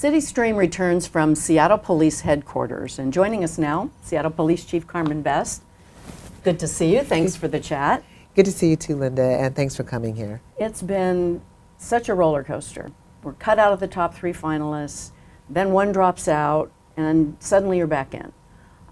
CityStream returns from Seattle Police Headquarters, and joining us now, Seattle Police Chief Carmen Best. Good to see you. Thanks for the chat. Good to see you too, Linda, and thanks for coming here. It's been such a roller coaster. We're cut out of the top 3 finalists, then one drops out, and suddenly you're back in.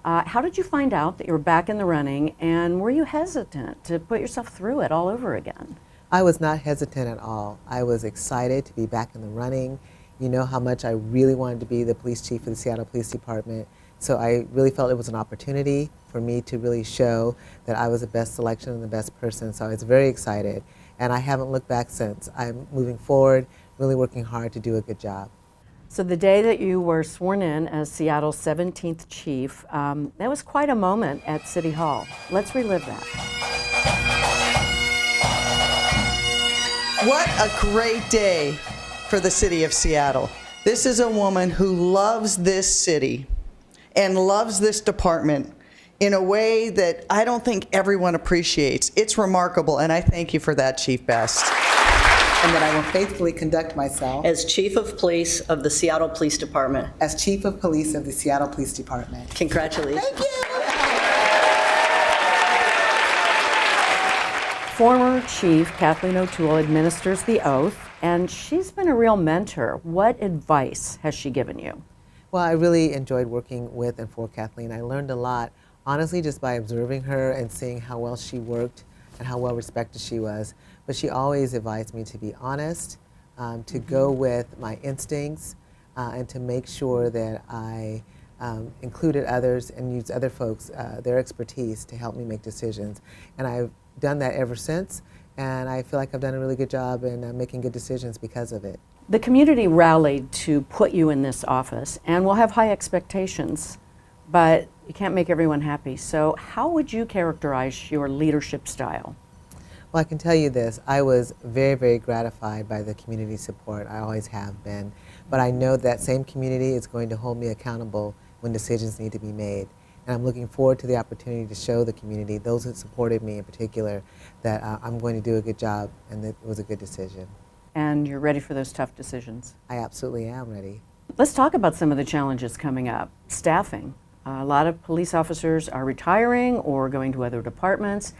How did you find out that you were back in the running, and were you hesitant to put yourself through it all over again? I was not hesitant at all. I was excited to be back in the running. You know how much I really wanted to be the police chief of the Seattle Police Department. So I really felt it was an opportunity for me to really show that I was the best selection and the best person. So I was very excited, and I haven't looked back since. I'm moving forward, really working hard to do a good job. So the day that you were sworn in as Seattle's 17th chief, that was quite a moment at City Hall. Let's relive that. What a great day for the city of Seattle. This is a woman who loves this city and loves this department in a way that I don't think everyone appreciates. It's remarkable, and I thank you for that, Chief Best. And that I will faithfully conduct myself as Chief of Police of the Seattle Police Department. as Chief of Police of the Seattle Police Department. Congratulations. Thank you. Former Chief Kathleen O'Toole administers the oath, and she's been a real mentor. What advice has she given you? Well, I really enjoyed working with and for Kathleen. I learned a lot, honestly, just by observing her and seeing how well she worked and how well respected she was. But she always advised me to be honest, to go with my instincts, and to make sure that I included others and used other folks, their expertise to help me make decisions. And I've done that ever since, and I feel like I've done a really good job in making good decisions because of it. The community rallied to put you in this office, and we'll have high expectations, but you can't make everyone happy. So how would you characterize your leadership style? Well, I can tell you this. I was very, very gratified by the community support. I always have been. But I know that same community is going to hold me accountable when decisions need to be made. And I'm looking forward to the opportunity to show the community, those that supported me in particular, that I'm going to do a good job and that it was a good decision. And you're ready for those tough decisions? I absolutely am ready. Let's talk about some of the challenges coming up. Staffing. A lot of police officers are retiring or going to other departments.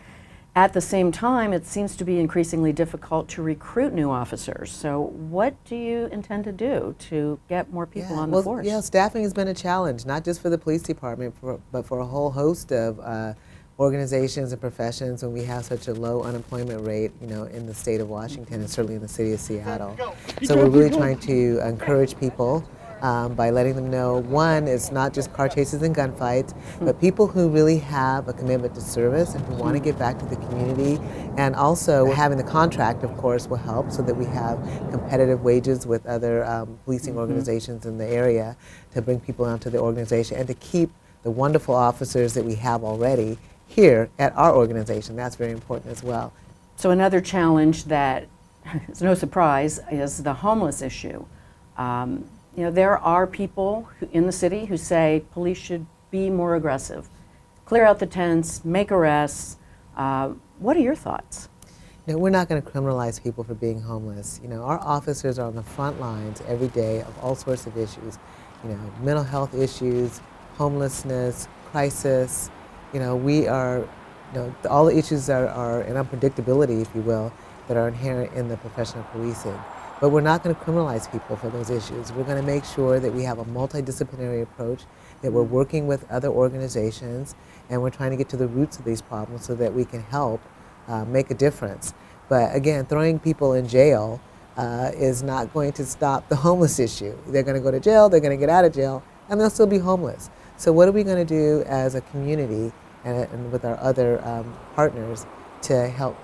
At the same time, it seems to be increasingly difficult to recruit new officers. So what do you intend to do to get more people on the force? Yeah, staffing has been a challenge, not just for the police department, but for a whole host of organizations and professions when we have such a low unemployment rate, you know, in the state of Washington and certainly in the city of Seattle. So we're really trying to encourage people by letting them know, one, it's not just car chases and gunfights, but people who really have a commitment to service and who want to give back to the community. And also having the contract, of course, will help so that we have competitive wages with other policing organizations in the area to bring people onto the organization and to keep the wonderful officers that we have already here at our organization. That's very important as well. So another challenge that is no surprise is the homeless issue. You know, there are people in the city who say police should be more aggressive, clear out the tents, make arrests. What are your thoughts? You know, we're not going to criminalize people for being homeless. You know, our officers are on the front lines every day of all sorts of issues. You know, mental health issues, homelessness, crisis. You know, we are, you know, all the issues are an unpredictability, if you will, that are inherent in the profession of policing. But we're not going to criminalize people for those issues. We're going to make sure that we have a multidisciplinary approach, that we're working with other organizations, and we're trying to get to the roots of these problems so that we can help make a difference. But again, throwing people in jail is not going to stop the homeless issue. They're going to go to jail, they're going to get out of jail, and they'll still be homeless. So what are we going to do as a community and with our other partners to help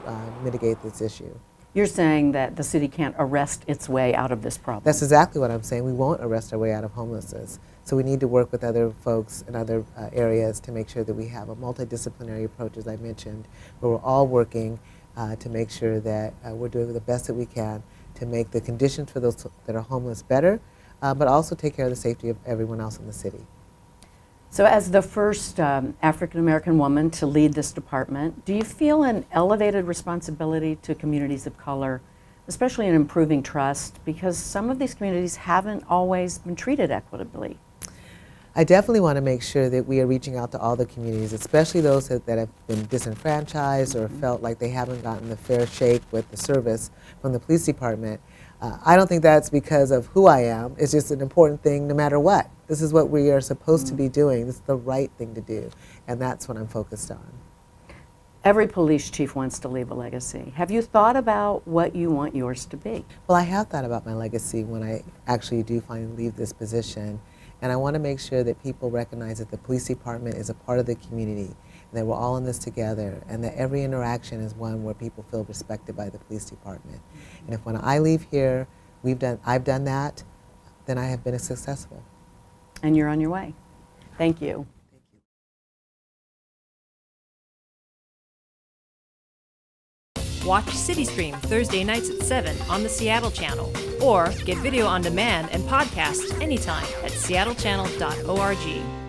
mitigate this issue? You're saying that the city can't arrest its way out of this problem. That's exactly what I'm saying. We won't arrest our way out of homelessness. So we need to work with other folks in other areas to make sure that we have a multidisciplinary approach, as I mentioned, where we're all working to make sure that we're doing the best that we can to make the conditions for those that are homeless better, but also take care of the safety of everyone else in the city. So as the first African-American woman to lead this department, do you feel an elevated responsibility to communities of color especially in improving trust, because some of these communities haven't always been treated equitably. I definitely want to make sure that we are reaching out to all the communities, especially those that have been disenfranchised or felt like they haven't gotten the fair shake with the service from the police department. I don't think that's because of who I am. It's just an important thing no matter what. This is what we are supposed to be doing. This is the right thing to do, and that's what I'm focused on. Every police chief wants to leave a legacy. Have you thought about what you want yours to be? Well, I have thought about my legacy when I actually do finally leave this position. And I want to make sure that people recognize that the police department is a part of the community, and that we're all in this together, and that every interaction is one where people feel respected by the police department. And if when I leave here, I've done that, then I have been successful. And you're on your way. Thank you. Watch CityStream Thursday nights at 7 on the Seattle channel, or get video on demand and podcasts anytime at seattlechannel.org.